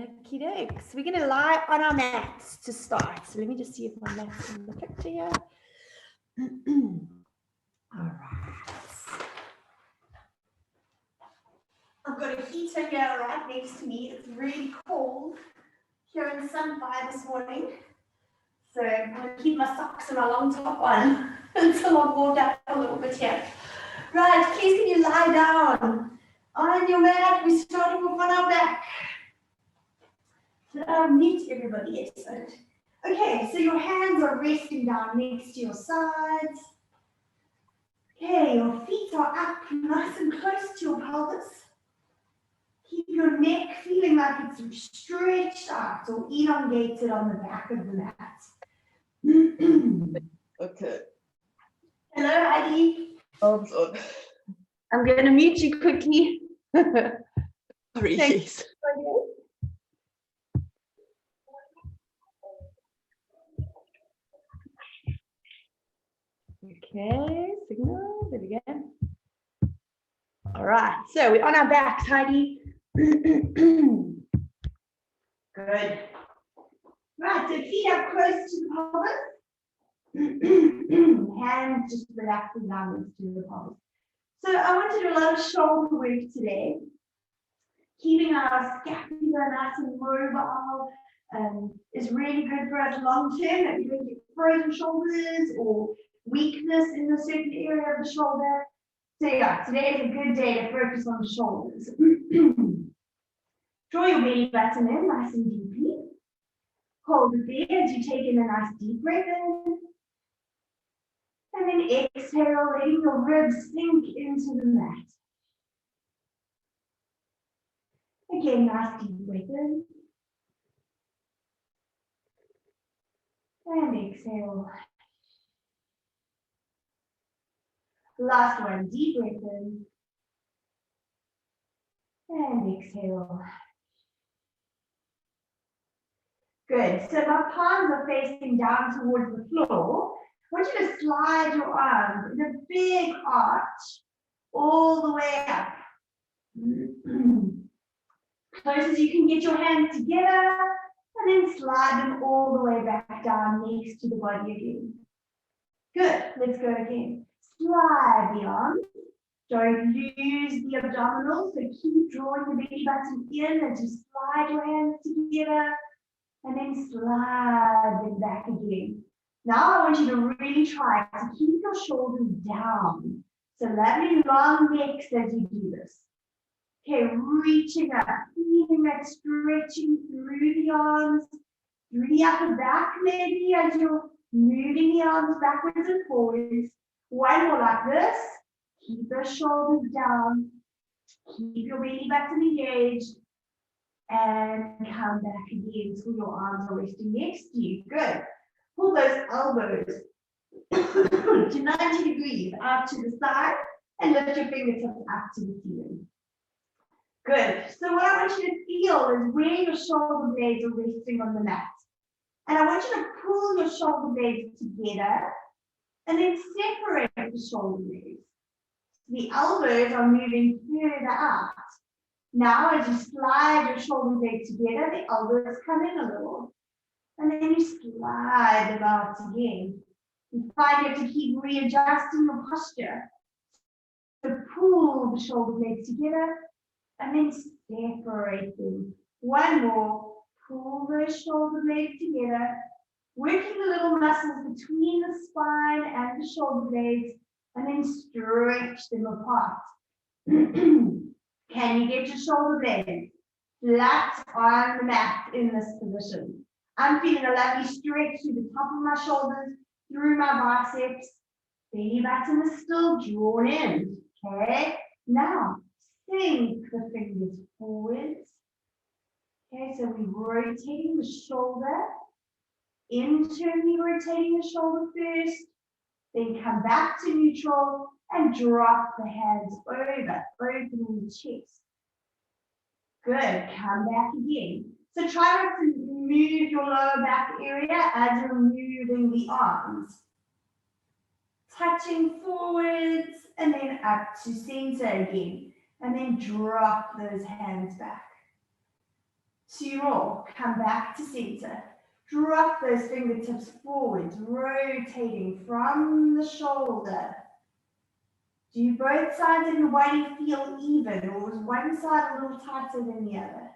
Okie dokes. We're going to lie on our mats to start. So let me just see if my mat's in the picture here. All right. I've got a heater here right next to me. It's really cold here in Sunfire this morning. So I'm going to keep my socks and my long top on until I've warmed up a little bit here. Right, please can you lie down on your mat. We're starting off on our back. Mute everybody, excellent. Okay, so your hands are resting down next to your sides. Okay, your feet are up nice and close to your pelvis. Keep your neck feeling like it's stretched out or elongated on the back of the mat. Okay. Hello, Heidi. Arms on. I'm going to mute you quickly. Sorry, yes. Okay, signal, there we go. All right, so we're on our backs, Heidi. Good. Right, so feet up close to the pelvis. Hands just relaxing down into the pelvis. So I want to do a lot of shoulder work today. Keeping our scapula nice and mobile is really good for us long term, that we don't get frozen shoulders or weakness in a certain area of the shoulder. So yeah, today is a good day to focus on the shoulders. Draw your belly button in nice and deeply. Hold it there as you take in a nice deep breath in. And then exhale, letting your ribs sink into the mat. Again, nice deep breath in. And exhale. Last one, deep breath in. And exhale. Good. So my palms are facing down towards the floor. I want you to slide your arms in a big arch all the way up. Close as you can get your hands together, and then slide them all the way back down next to the body again. Good. Let's go again. Slide the arms. Don't lose the abdominals, so keep drawing the belly button in as you slide your hands together, and then slide them back again. Now I want you to really try to keep your shoulders down. So lovely long necks as you do this. Okay, reaching up, feeling that stretching through the arms, through the upper back maybe as you're moving the arms backwards and forwards. One more like this. Keep the shoulders down. Keep your belly button engaged. And come back again till your arms are resting next to you. Good. Pull those elbows to 90 degrees out to the side and lift your fingertips up to the ceiling. Good. So what I want you to feel is where your shoulder blades are resting on the mat. And I want you to pull your shoulder blades together and then separate the shoulder blades. The elbows are moving further out. Now, as you slide your shoulder blades together, the elbows come in a little. And then you slide them out again. You find you have to keep readjusting your posture. So pull the shoulder blades together and then separate them. One more. Pull those shoulder blades together. Working the little muscles between the spine and the shoulder blades, and then stretch them apart. Can you get your shoulder blades flat on the mat in this position? I'm feeling a lovely stretch through the top of my shoulders, through my biceps. Belly button is still drawn in. Okay, now sink the fingers forwards. Okay, so we're rotating the shoulder, internally rotating the shoulder first, then come back to neutral and drop the hands over, opening the chest. Good, come back again. So try not to move your lower back area as you're moving the arms. Touching forwards and then up to center again. And then drop those hands back. 2 more. Come back to center. Drop those fingertips forward, rotating from the shoulder. Do both sides of your body feel even, or is one side a little tighter than the other?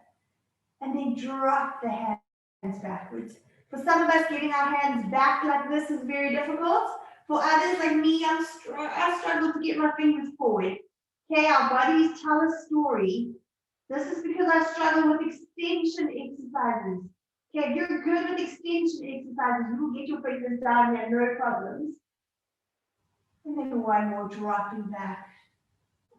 And then drop the hands backwards. For some of us, getting our hands back like this is very difficult. For others like me, I struggle to get my fingers forward. Okay, our bodies tell a story. This is because I struggle with extension exercises. Okay, if you're good with extension exercises, you will get your fingers down here, no problems. And then one more, dropping back.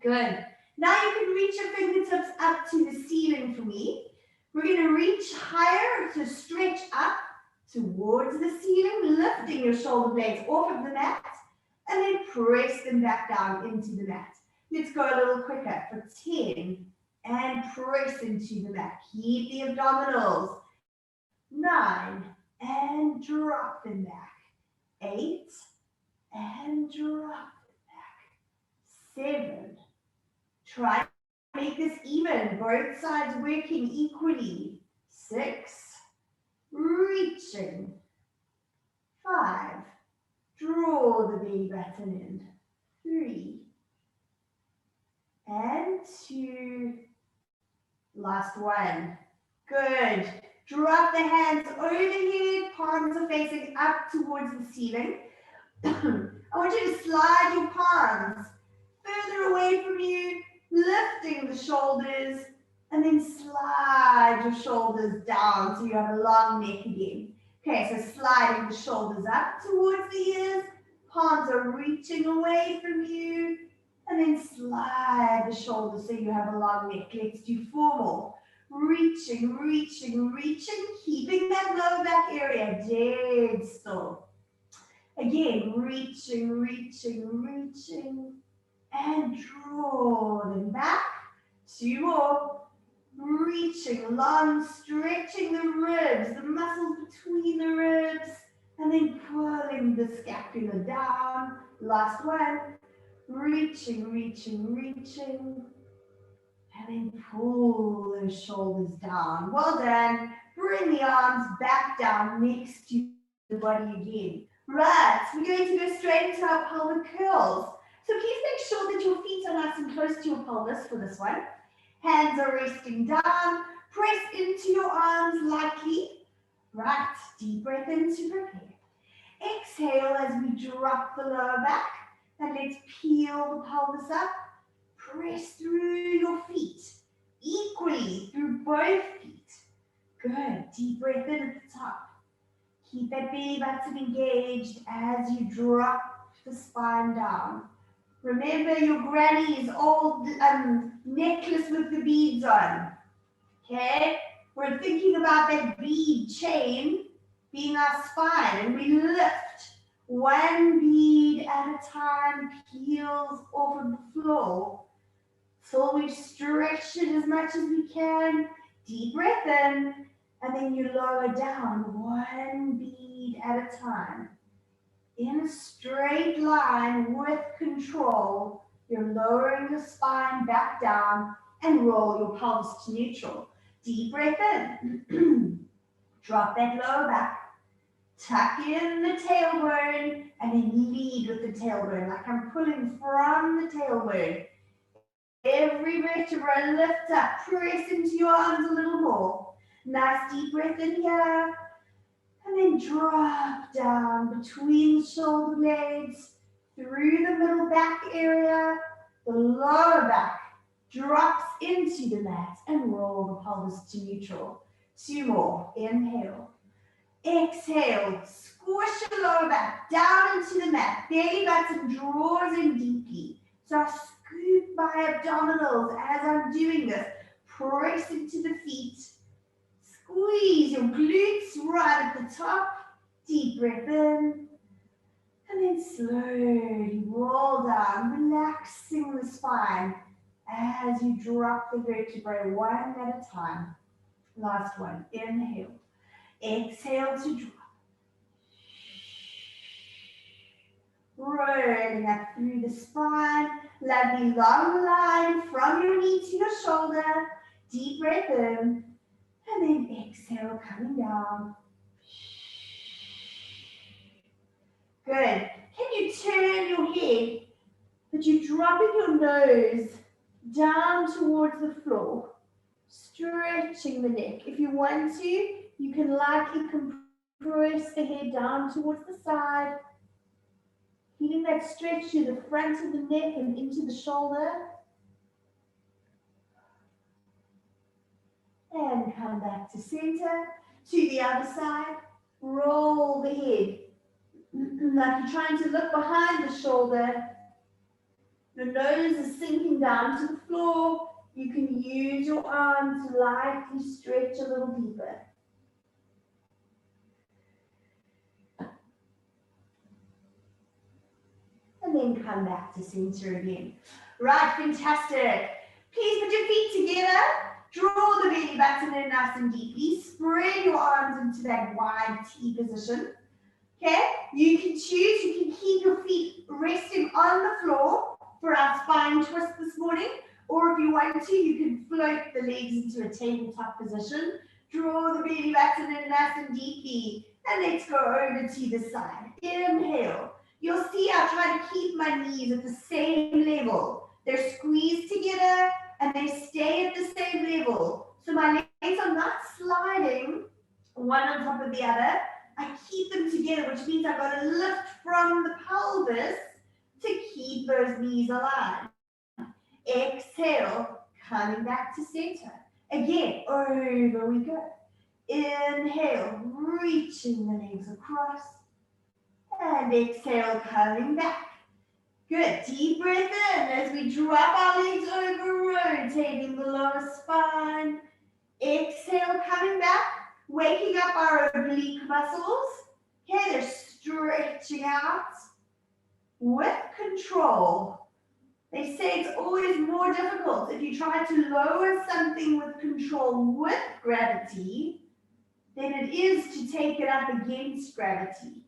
Good. Now you can reach your fingertips up to the ceiling for me. We're going to reach higher to stretch up towards the ceiling, lifting your shoulder blades off of the mat, and then press them back down into the mat. Let's go a little quicker for 10, and press into the mat. Keep the abdominals. 9, and drop them back. 8, and drop them back. 7. Try to make this even, both sides working equally. 6, reaching. 5, draw the belly button in. 3, and 2. Last one. Good. Drop the hands overhead, palms are facing up towards the ceiling. I want you to slide your palms further away from you, lifting the shoulders, and then slide your shoulders down so you have a long neck again. Okay, so sliding the shoulders up towards the ears, palms are reaching away from you, and then slide the shoulders so you have a long neck. Let's do 4 more. Reaching, reaching, reaching, keeping that lower back area dead still. Again, reaching, reaching, reaching, and draw them back. 2 more. Reaching, long, stretching the ribs, the muscles between the ribs, and then pulling the scapula down. Last one. Reaching, reaching, reaching, and then pull those shoulders down. Well done. Bring the arms back down next to the body again. Right, we're going to go straight into our pelvic curls. So please make sure that your feet are nice and close to your pelvis for this one. Hands are resting down. Press into your arms lightly. Right, deep breath in to prepare. Exhale as we drop the lower back. And let's peel the pelvis up. Press through your feet equally through both feet. Good. Deep breath in at the top. Keep that belly button engaged as you drop the spine down. Remember your granny's old necklace with the beads on. Okay? We're thinking about that bead chain being our spine, and we lift. One bead at a time peels off of the floor. So we stretch it as much as we can. Deep breath in, and then you lower down one bead at a time. In a straight line with control, you're lowering the spine back down and roll your pelvis to neutral. Deep breath in. Drop that lower back. Tuck in the tailbone and then lead with the tailbone, like I'm pulling from the tailbone. Every vertebra lift up, press into your arms a little more. Nice deep breath in here. And then drop down between the shoulder blades, through the middle back area. The lower back drops into the mat and roll the pelvis to neutral. 2 more. Inhale. Exhale. Squish your lower back down into the mat. Belly button draws in deeply. So I scoop my abdominals as I'm doing this. Press into the feet. Squeeze your glutes right at the top. Deep breath in. And then slowly roll down, relaxing the spine as you drop the vertebrae one at a time. Last one. Inhale. Exhale to drop. Rolling up through the spine. Lovely long line from your knee to your shoulder. Deep breath in. And then exhale, coming down. Good. Can you turn your head, but you're dropping your nose down towards the floor, stretching the neck. If you want to, you can lightly compress the head down towards the side, feeling that stretch to the front of the neck and into the shoulder. And come back to center, to the other side. Roll the head, like you're trying to look behind the shoulder. Your nose is sinking down to the floor. You can use your arms to lightly stretch a little deeper. And then come back to center again. Right, fantastic. Please put your feet together. Draw the belly button in nice and deeply. Spread your arms into that wide T position. Okay, you can choose, you can keep your feet resting on the floor for our spine twist this morning, or if you want to, you can float the legs into a tabletop position. Draw the belly button in nice and deeply, and let's go over to the side. Inhale. You'll see I try to keep my knees at the same level. They're squeezed together and they stay at the same level. So my legs are not sliding one on top of the other. I keep them together, which means I've got to lift from the pelvis to keep those knees aligned. Exhale, coming back to center. Again, over we go. Inhale, reaching the legs across. And exhale, coming back. Good, deep breath in as we drop our legs over, rotating the lower spine. Exhale, coming back, waking up our oblique muscles. Okay, they're stretching out with control. They say it's always more difficult if you try to lower something with control with gravity than it is to take it up against gravity.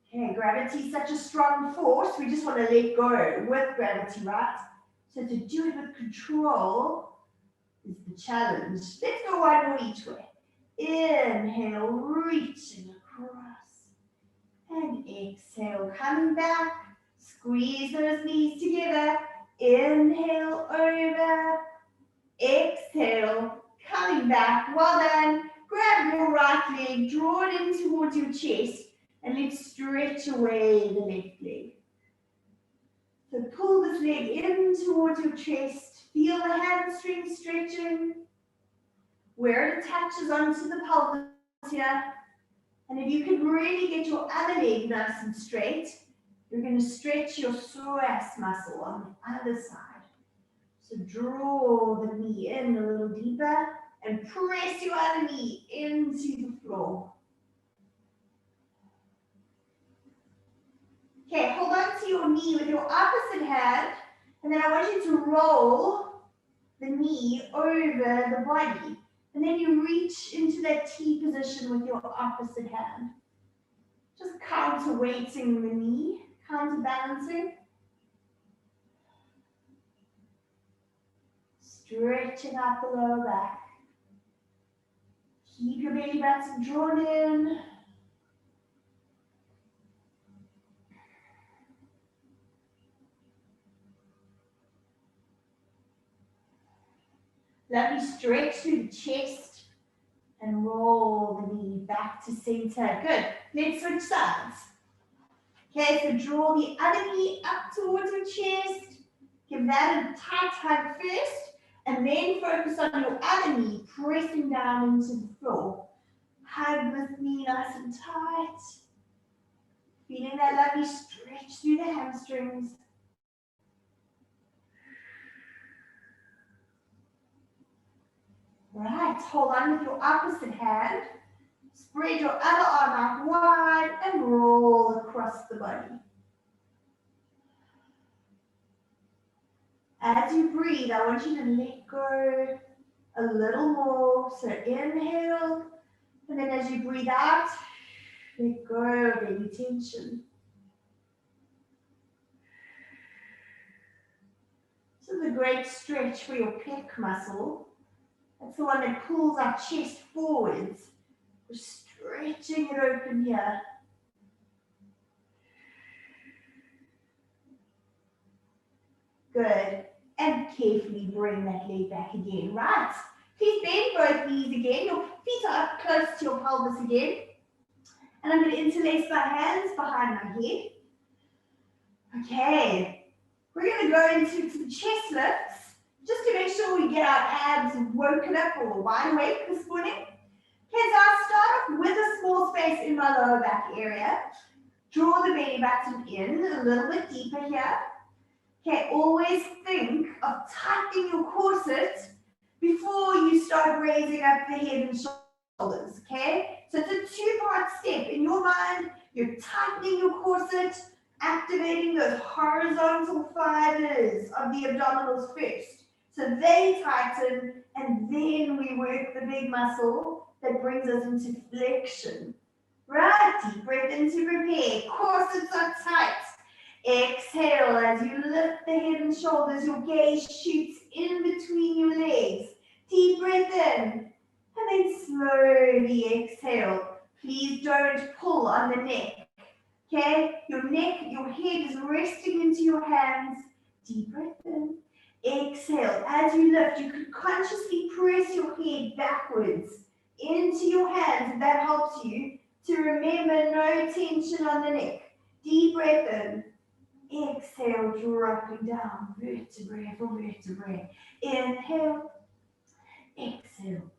Okay, gravity is such a strong force, we just want to let go with gravity, right? So to do it with control is the challenge. Let's go one more each way. Inhale, reaching across. And exhale, coming back. Squeeze those knees together. Inhale, over. Exhale, coming back. Well done. Grab your right leg, draw it in towards your chest, and let's stretch away the left leg. So pull this leg in towards your chest. Feel the hamstring stretching. Where it attaches onto the pelvis here. And if you can really get your other leg nice and straight, you're going to stretch your psoas muscle on the other side. So draw the knee in a little deeper and press your other knee into the floor. Okay, hold on to your knee with your opposite hand, and then I want you to roll the knee over the body. And then you reach into that T position with your opposite hand. Just counterweighting the knee, counterbalancing. Stretching out the lower back. Keep your belly button drawn in. Lovely stretch through the chest and roll the knee back to center. Good. Let's switch sides. Okay, so draw the other knee up towards your chest. Give that a tight hug first, and then focus on your other knee, pressing down into the floor. Hug this knee nice and tight. Feeling that lovely stretch through the hamstrings. Right, hold on with your opposite hand. Spread your other arm out wide and roll across the body. As you breathe, I want you to let go a little more. So inhale, and then as you breathe out, let go of any tension. This is a great stretch for your pec muscle. That's the one that pulls our chest forwards. We're stretching it open here. Good. And carefully bring that leg back again. Right. Please bend both knees again. Your feet are up close to your pelvis again. And I'm going to interlace my hands behind my head. Okay. We're going to go into the chest lifts just to make sure we get our abs woken up or wide awake this morning. Okay, so I'll start off with a small space in my lower back area. Draw the belly button in a little bit deeper here. Okay, always think of tightening your corset before you start raising up the head and shoulders, okay? So it's a two-part step. In your mind, you're tightening your corset, activating those horizontal fibers of the abdominals first. So they tighten, and then we work the big muscle that brings us into flexion. Right, deep breath in to prepare. Corsets are tight. Exhale as you lift the head and shoulders. Your gaze shoots in between your legs. Deep breath in, and then slowly exhale. Please don't pull on the neck. Okay, your head is resting into your hands. Deep breath in. Exhale. As you lift, you can consciously press your head backwards into your hands. If that helps you to remember no tension on the neck. Deep breath in. Exhale, dropping down, vertebrae for vertebrae. Inhale. Exhale.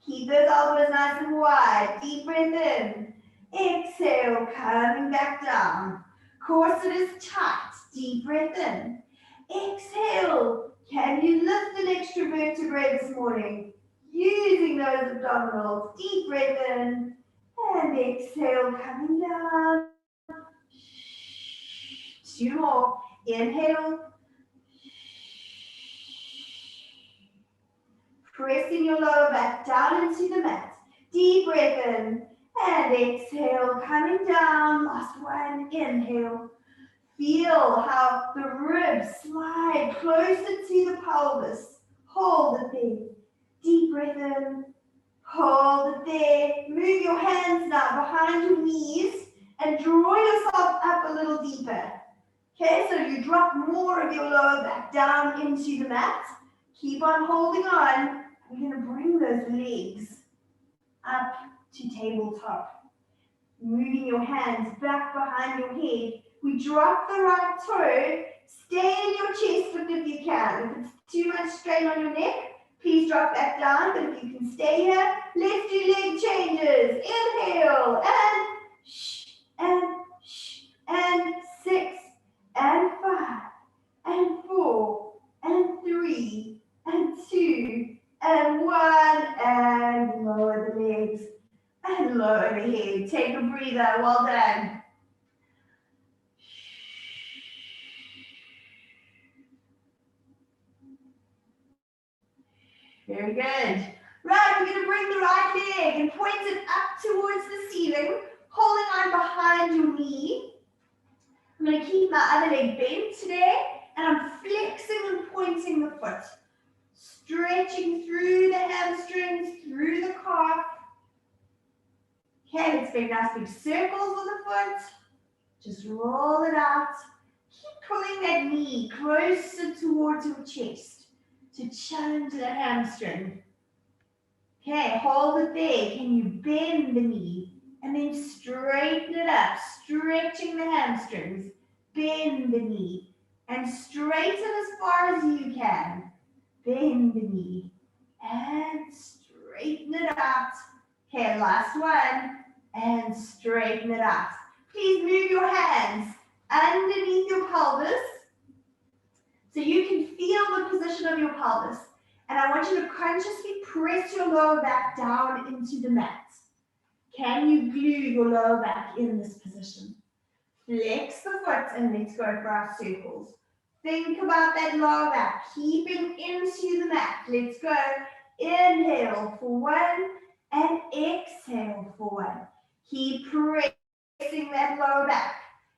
Keep those elbows nice and wide. Deep breath in. Exhale, coming back down. Corset is tight. Deep breath in. Exhale. Can you lift an extra vertebrae this morning? Using those abdominals. Deep breath in. And exhale, coming down. Two more. Inhale. Pressing your lower back down into the mat. Deep breath in. And exhale, coming down. Last one. Inhale. Feel how the ribs slide closer to the pelvis. Hold it there. Deep breath in. Hold it there. Move your hands now behind your knees and draw yourself up a little deeper. Okay, so you drop more of your lower back down into the mat. Keep on holding on. We're going to bring those legs up to tabletop. Moving your hands back behind your head. We drop the right toe. Stay in your chest lift if you can. If it's too much strain on your neck, please drop back down. But if you can stay here, let's do leg changes. Inhale and shh and 6 and 5 and 4 and 3 and 2 and 1 and lower the legs and lower the head. Take a breather. Well done. Very good. Right, we're going to bring the right leg and point it up towards the ceiling, holding on behind your knee. I'm going to keep my other leg bent today, and I'm flexing and pointing the foot. Stretching through the hamstrings, through the calf. Okay, let's make nice big circles with the foot. Just roll it out. Keep pulling that knee closer towards your chest to challenge the hamstring. Okay, hold it there. Can you bend the knee and then straighten it up, stretching the hamstrings. Bend the knee and straighten as far as you can. Bend the knee and straighten it out. Okay, last one. And straighten it out. Please move your hands underneath your pelvis so you can feel the position of your pelvis. And I want you to consciously press your lower back down into the mat. Can you glue your lower back in this position? Flex the foot and let's go for our circles. Think about that lower back, keeping into the mat. Let's go. Inhale for 1 and exhale for 1. Keep pressing that lower back.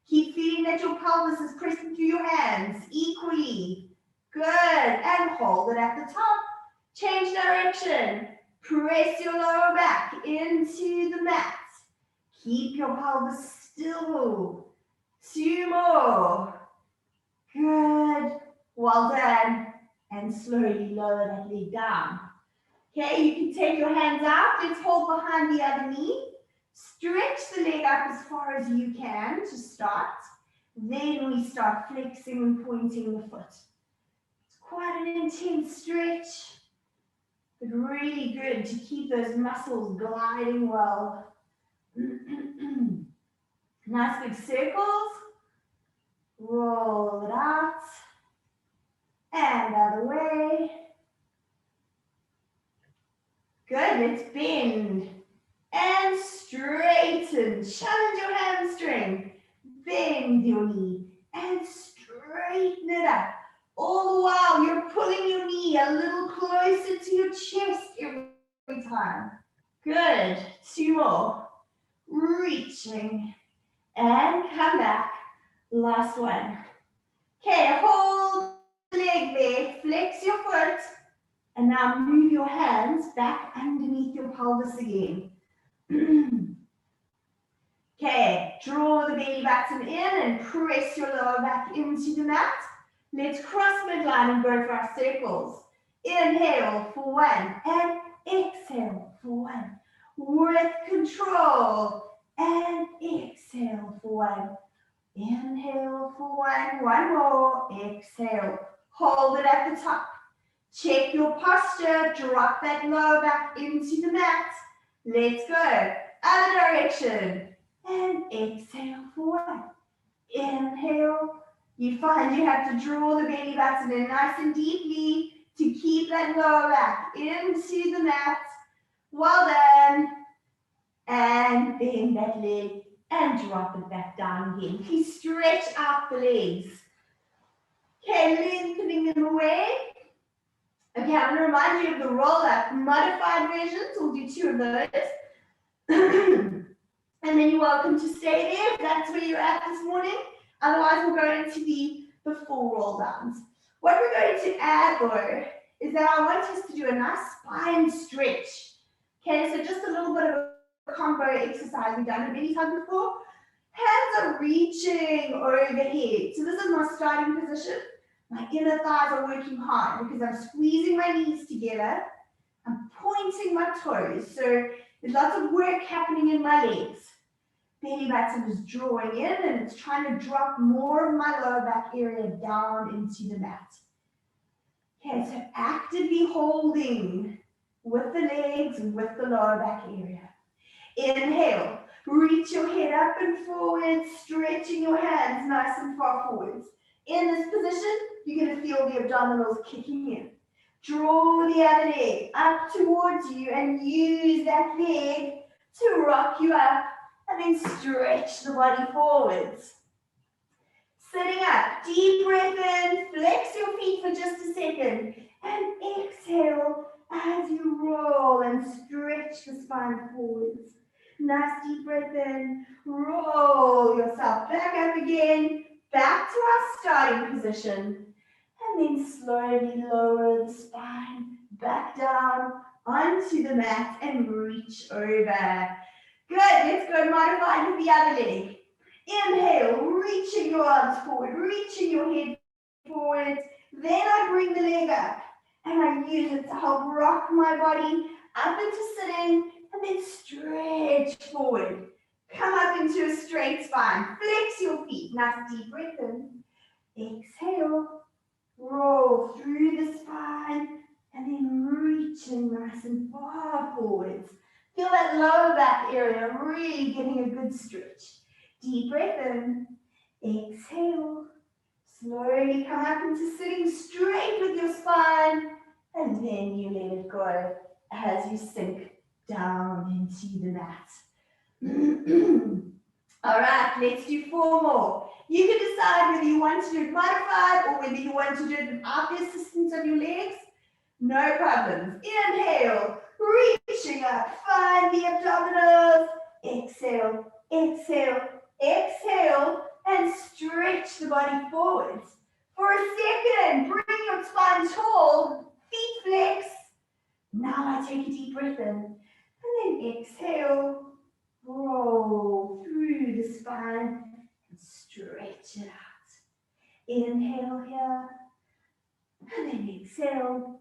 Keep feeling that your pelvis is pressing through your hands equally. Good. and hold it at the top. Change direction. Press your lower back into the mat. Keep your pelvis still. 2 more. Good. Well done. And slowly lower that leg down. Okay, you can take your hands out. Let's hold behind the other knee. Stretch the leg up as far as you can to start. Then we start flexing and pointing the foot. It's quite an intense stretch, but really good to keep those muscles gliding well. Nice big circles. Roll it out. And other way. Good, let's bend. And straighten. Challenge your hamstring. Bend your knee. And straighten it up. All the while, you're pulling your knee a little closer to your chest every time. Good. 2 more. Reaching. And come back. Last one. Okay, hold the leg there. Flex your foot. And now move your hands back underneath your pelvis again. Okay, draw the belly button in and press your lower back into the mat. Let's cross midline and go for our circles. Inhale for 1 and exhale for 1. With control and exhale for 1. Inhale for 1, 1 more, exhale. Hold it at the top. Check your posture, drop that lower back into the mat. Let's go. Other direction. And exhale for 1. Inhale. You find you have to draw the belly button in nice and deeply to keep that lower back into the mat. Well done. And bend that leg and drop it back down again. Please stretch out the legs. Okay, lengthening them away. Okay, I'm going to remind you of the roll-up modified versions. We'll do 2 of those. And then you're welcome to stay there if that's where you're at this morning. Otherwise, we'll go into the full roll downs. What we're going to add, though, is that I want us to do a nice spine stretch. Okay, so just a little bit of a combo exercise. We've done it many times before. Hands are reaching overhead. So this is my starting position. My inner thighs are working hard because I'm squeezing my knees together. I'm pointing my toes. So there's lots of work happening in my legs. Belly button is drawing in and it's trying to drop more of my lower back area down into the mat. Okay, so actively holding with the legs and with the lower back area. Inhale, reach your head up and forward, stretching your hands nice and far forwards. In this position, you're going to feel the abdominals kicking in. Draw the other leg up towards you and use that leg to rock you up and then stretch the body forwards. Sitting up, deep breath in, flex your feet for just a second and exhale as you roll and stretch the spine forwards. Nice deep breath in, roll yourself back up again, back to our starting position. And then slowly lower the spine back down onto the mat and reach over. Good, let's go modified with the other leg. Inhale, reaching your arms forward, reaching your head forward. Then I bring the leg up and I use it to help rock my body up into sitting and then stretch forward. Come up into a straight spine. Flex your feet. Nice deep breath in. Exhale. Roll through the spine and then reaching nice and far forwards. Feel that lower back area really getting a good stretch. Deep breath in. Exhale. Slowly come up into sitting straight with your spine and then you let it go as you sink down into the mat. All right, let's do 4 more. You can decide whether you want to do it modified or whether you want to do it without the assistance of your legs. No problems. Inhale, reaching up, find the abdominals. Exhale, exhale, exhale, and stretch the body forwards. For a second, bring your spine tall take a deep breath in. And then exhale, roll through the spine and stretch it out. Inhale here, and then exhale,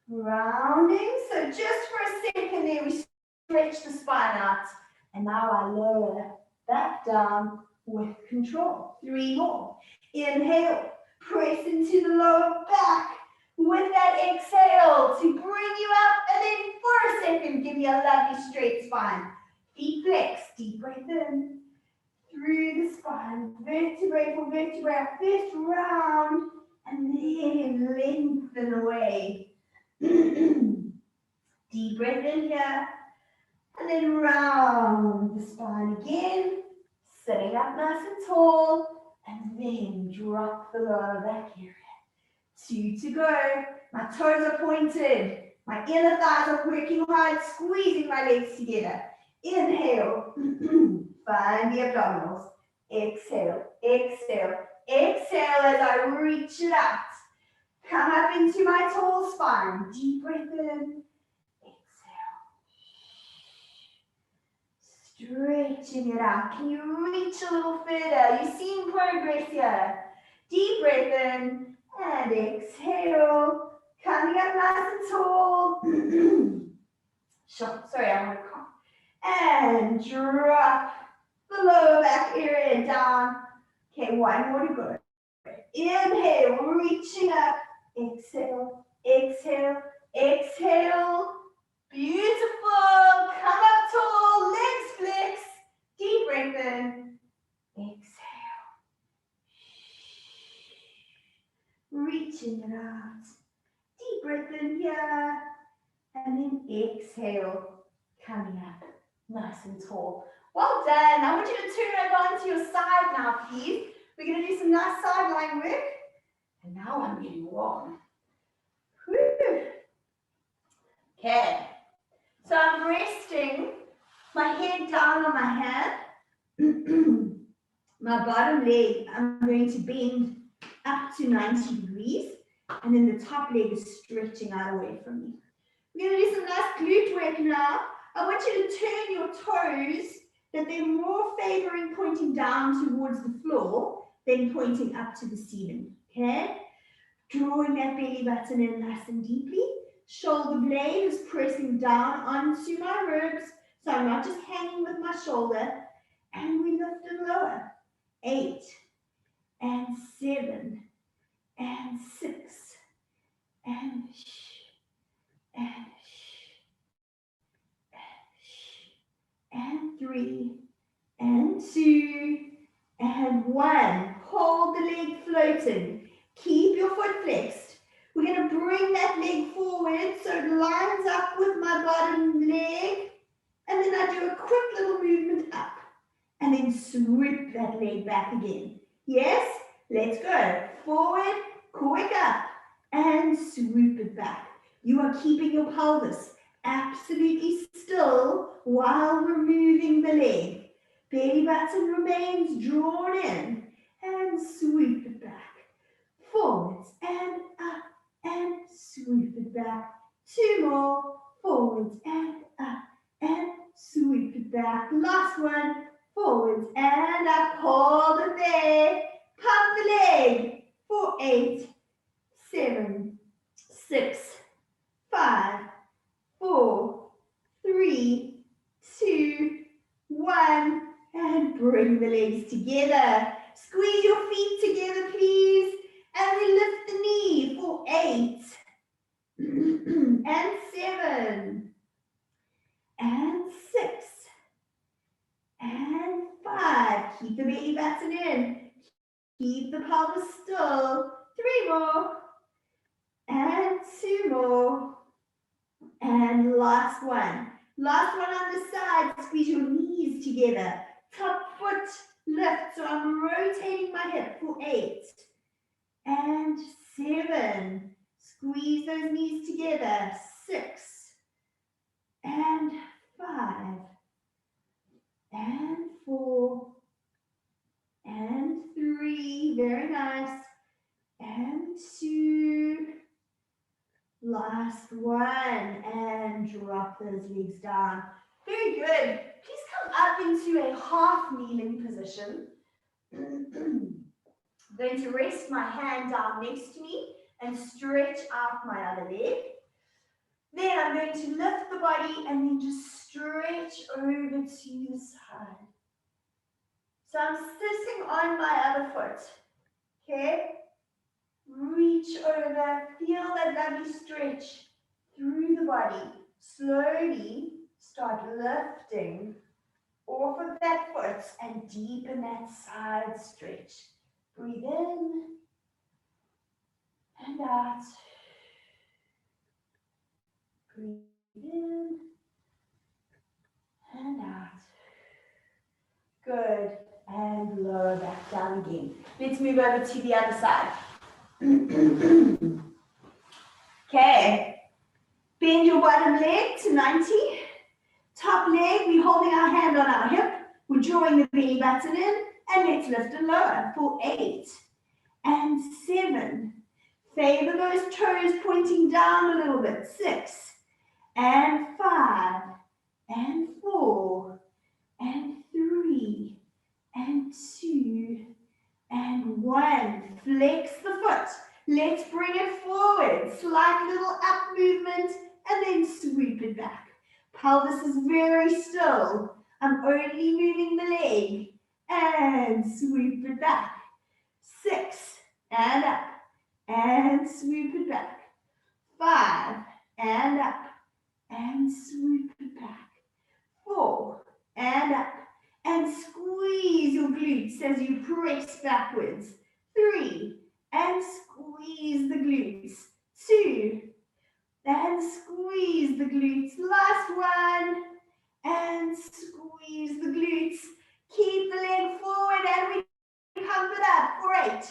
rounding. So just for a second there, we stretch the spine out. And now I lower back down with control. 3 more. Inhale, press into the lower back with that exhale to bring you up. And then for a second, give me a lovely straight spine. Feet flex, deep breath in. Through the spine, vertebrae for vertebrae, first round, and then lengthen away. Deep breath in here, and then round the spine again, sitting up nice and tall, and then drop the lower back area. 2 to go. My toes are pointed. My inner thighs are working hard, squeezing my legs together. Inhale. Find the abdominals. Exhale, exhale, exhale as I reach it out. Come up into my tall spine. Deep breath in. Exhale. Stretching it out. Can you reach a little further? You're seeing progress here. Deep breath in and exhale. Coming up nice and tall. Sorry, I'm going to cough. And drop the lower back area down. Okay, 1 more to go. Inhale, reaching up. Exhale, exhale, exhale. Beautiful. Come up tall, legs flex. Deep breath in. Exhale. Reaching it out. Deep breath in here. And then exhale. Coming up nice and tall. Well done. I want you to turn over onto your side now, please. We're going to do some nice sideline work. And now I'm getting warm. Whew. Okay. So I'm resting my head down on my hand. My bottom leg, I'm going to bend up to 90 degrees. And then the top leg is stretching out away from me. We're going to do some nice glute work now. I want you to turn your toes that they're more favoring pointing down towards the floor than pointing up to the ceiling, okay? Drawing that belly button in nice and deeply. Shoulder blade is pressing down onto my ribs, so I'm not just hanging with my shoulder. And we lift and lower. 8 and 7 and 6 and and 3 and 2 and 1. Hold the leg floating. Keep your foot flexed. We're going to bring that leg forward so it lines up with my bottom leg. And then I do a quick little movement up. And then swoop that leg back again. Yes? Let's go. Forward, quick up, and swoop it back. You are keeping your pelvis absolutely still while removing the leg. Belly button remains drawn in and swoop it back. Forwards and up and swoop it back. 2 more. Forwards and up and swoop it back. Last one. Forwards and up. Hold it there. Pump the leg for 8, 7, 6, 5, 4, 3, 2, 1, and bring the legs together. Squeeze your feet together, please. And we lift the knee for 8, and 7, and 6, and 5. Keep the belly button in. Keep the pelvis still. 3 more, and 2 more. And last one. Last one on the side. Squeeze your knees together. Top foot lift. So I'm rotating my hip for 8 and 7. Squeeze those knees together. 6 and 5 and 4 and 3. Very nice. And 2. Last one, and drop those legs down. Very good. Please come up into a half kneeling position. I'm going to rest my hand down next to me and stretch out my other leg. Then I'm going to lift the body and then just stretch over to the side. So I'm sitting on my other foot. Okay? Reach over, feel that lovely stretch through the body. Slowly start lifting off of that foot and deepen that side stretch. Breathe in and out. Breathe in and out. Good. And lower back down again. Let's move over to the other side. Okay. Bend your bottom leg to 90. Top leg, we're holding our hand on our hip. We're drawing the belly button in. And let's lift and lower for 8 and 7. Favor those toes pointing down a little bit. 6 and 5 and 4 and 3 and 2 and 1. Flex the foot. Let's bring it forward. Slight little up movement and then swoop it back. Pelvis is very still. I'm only moving the leg and swoop it back. 6 and up and swoop it back. 5 and up and swoop it back. 4 and up and squeeze your glutes as you press backwards. 3 and squeeze the glutes. 2 and squeeze the glutes. Last one and squeeze the glutes. Keep the leg forward and we pump it up for 8,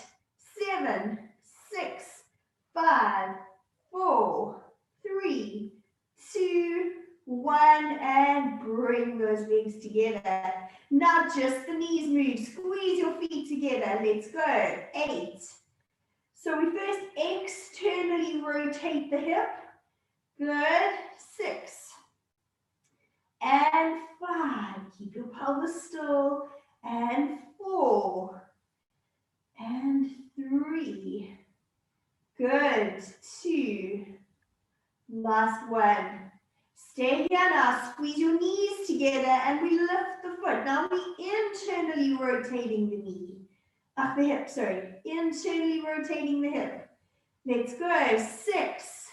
7, 6, 5, 4, 3, 2, 1, and bring those legs together. Not just the knees move. Squeeze your feet together. Let's go. 8. So we first externally rotate the hip. Good. 6 and 5. Keep your pelvis still. And 4 and 3. Good. 2. Last one. Stay here now. Squeeze your knees together and we lift the foot. Now we're internally rotating the knee. The hip, sorry. Internally rotating the hip. Let's go. 6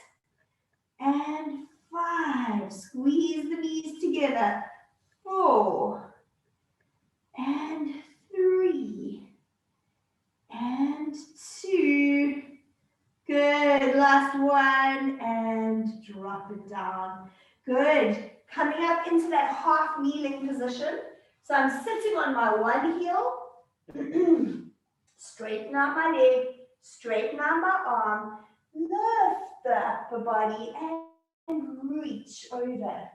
and 5. Squeeze the knees together. 4 and 3 and 2. Good. Last one and drop it down. Good. Coming up into that half kneeling position. So I'm sitting on my one heel. Straighten out my leg. Straighten out my arm. Lift the upper body and reach over.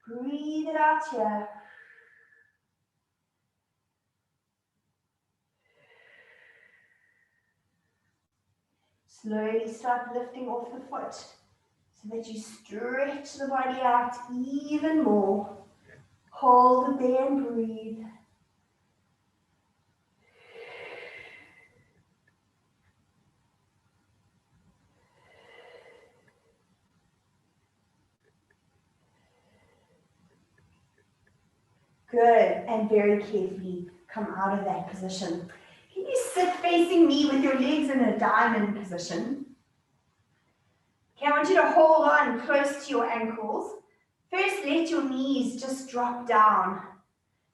Breathe it out here. Slowly start lifting off the foot so that you stretch the body out even more. Hold it there and breathe. Good, and very carefully come out of that position. Can you sit facing me with your legs in a diamond position? Okay, I want you to hold on close to your ankles. First, let your knees just drop down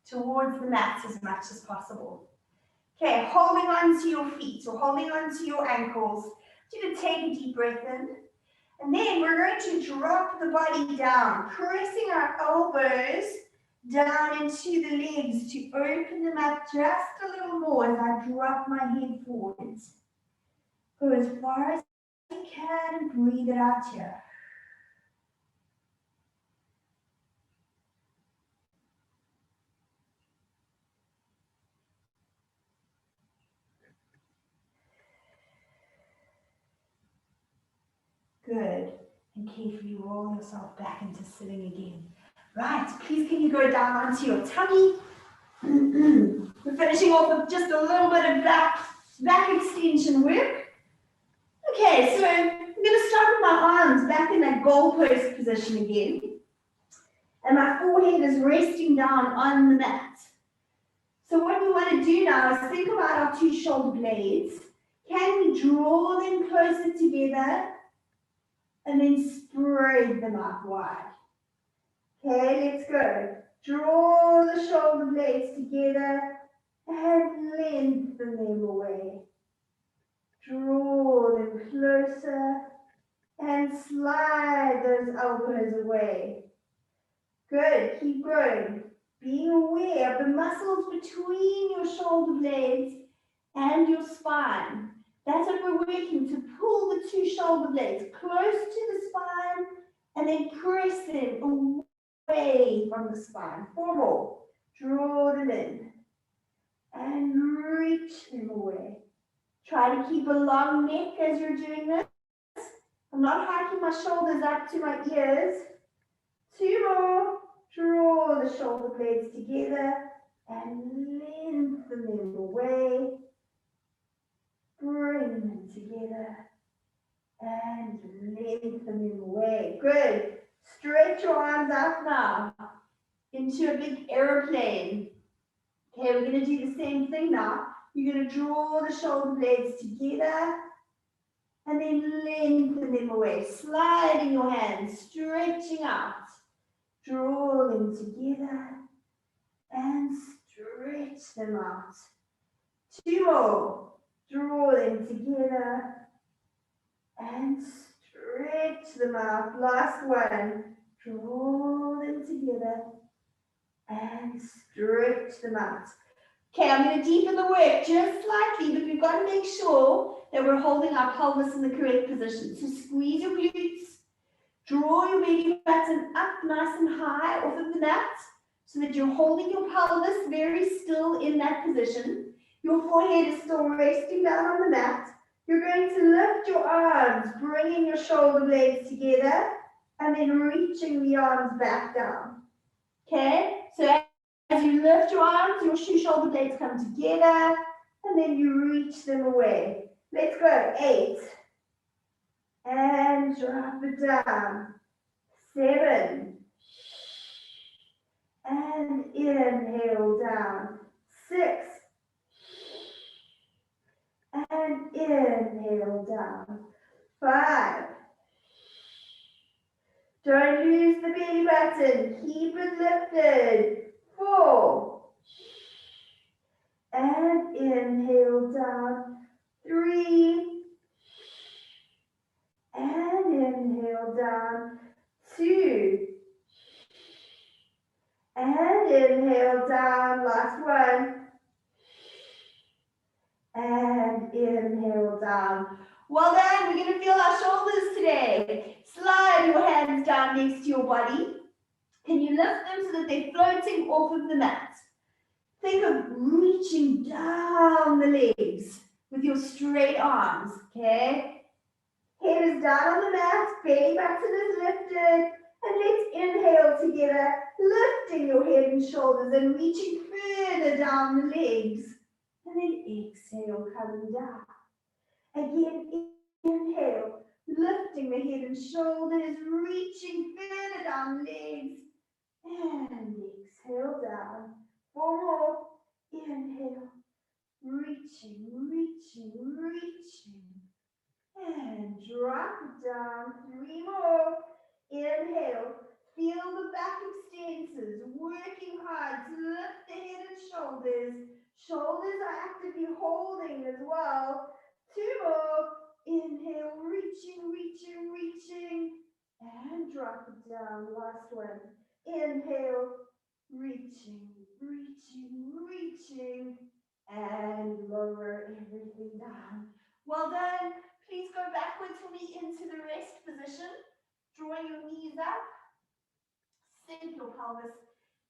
towards the mat as much as possible. Okay, holding on to your feet or holding on to your ankles. I want you to take a deep breath in. And then we're going to drop the body down, pressing our elbows down into the legs to open them up just a little more as I drop my head forwards. Go as far as you can and breathe it out here. Good. And carefully roll yourself back into sitting again. Right, please can you go down onto your tummy. We're finishing off with just a little bit of back extension work. Okay, so I'm going to start with my arms back in that goalpost position again. And my forehead is resting down on the mat. So what we want to do now is think about our two shoulder blades. Can we draw them closer together and then spread them out wide? Okay, let's go. Draw the shoulder blades together and lengthen them away. Draw them closer and slide those elbows away. Good, keep going. Being aware of the muscles between your shoulder blades and your spine. That's what we're working to pull the two shoulder blades close to the spine and then press them away from the spine. 4 more. Draw them in and reach them away. Try to keep a long neck as you're doing this. I'm not hiking my shoulders up to my ears. 2 more. Draw the shoulder blades together and lengthen them away. Bring them together and lengthen them away. Good. Stretch your arms out now into a big aeroplane. Okay, we're going to do the same thing now. You're going to draw the shoulder blades together and then lengthen them away. Sliding your hands, stretching out. Draw them together and stretch them out. 2 more. Draw them together and stretch them out. Last one. Draw them together and stretch them out. Okay, I'm going to deepen the work just slightly, but we've got to make sure that we're holding our pelvis in the correct position. So squeeze your glutes. Draw your belly button up nice and high off of the mat so that you're holding your pelvis very still in that position. Your forehead is still resting down on the mat. You're going to lift your arms, bringing your shoulder blades together and then reaching the arms back down. Okay, so as you lift your arms, your shoulder blades come together and then you reach them away. Let's go. 8. And drop it down. 7. And inhale down. 6. And inhale down. 5. Don't lose the belly button. Keep it lifted. 4. And inhale down. 3. And inhale down. 2. And inhale down. Last one. And inhale down. Well done. We're going to feel our shoulders today. Slide your hands down next to your body. Can you lift them so that they're floating off of the mat? Think of reaching down the legs with your straight arms, okay? Head is down on the mat, belly button is lifted, and let's inhale together, lifting your head and shoulders and reaching further down the legs. And then exhale, coming down. Again, inhale, lifting the head and shoulders, reaching further down the legs. And exhale down. 4 more. Inhale, reaching, reaching, reaching. And drop it down. 3 more. Inhale. Feel the back extensors working hard to lift the head and shoulders. Shoulders are actively holding as well. 2 more. Inhale, reaching, reaching, reaching. And drop it down. Last one. Inhale, reaching, reaching, reaching. And lower everything down. Well done. Please go backwards for me into the rest position. Drawing your knees up. Sink your pelvis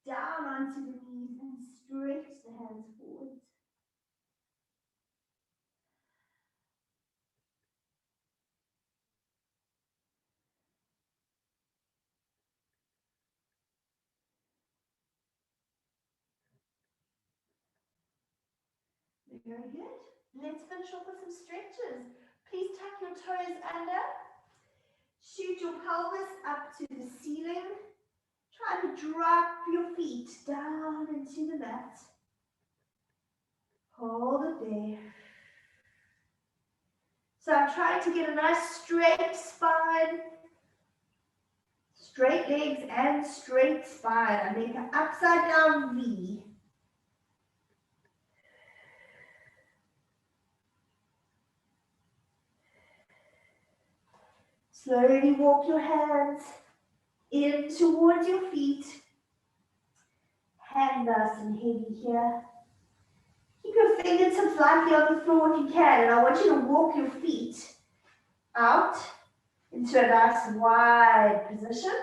down onto the knees and stretch the hands forward. Very good. Let's finish off with some stretches. Please tuck your toes under. Shoot your pelvis up to the ceiling. Try to drop your feet down into the mat. Hold it there. So I'm trying to get a nice straight spine, straight legs and straight spine. I make an upside down V. Slowly walk your hands in towards your feet. Hand nice and heavy here. Keep your fingertips lightly on the floor if you can, and I want you to walk your feet out into a nice wide position.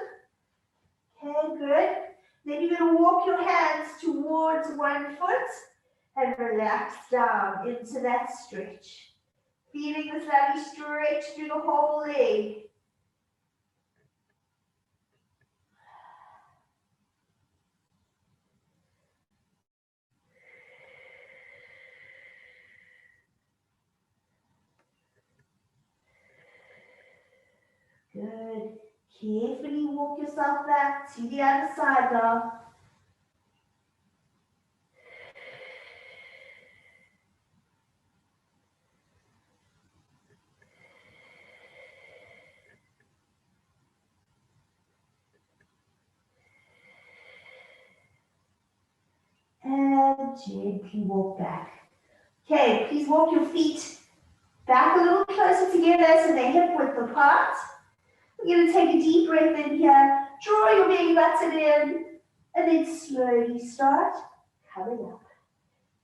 Okay, good. Then you're going to walk your hands towards one foot and relax down into that stretch. Feeling this lovely stretch through the whole leg. Good. Carefully walk yourself back to the other side now. And gently walk back. Okay, please walk your feet back a little closer together so they're hip width apart. We're going to take a deep breath in here, draw your belly button in, and then slowly start coming up.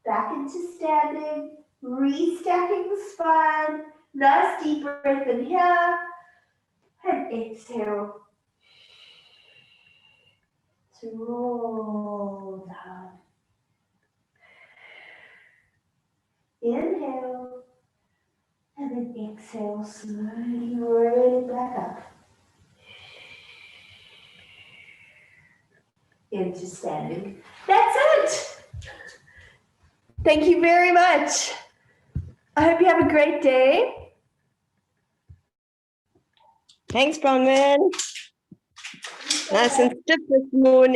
Back into standing, restacking the spine. Nice deep breath in here, and exhale to roll down. Inhale, and then exhale, slowly roll it back up. Into standing. That's it. Thank you very much. I hope you have a great day. Thanks, Bronwyn. Nice and stiff this morning.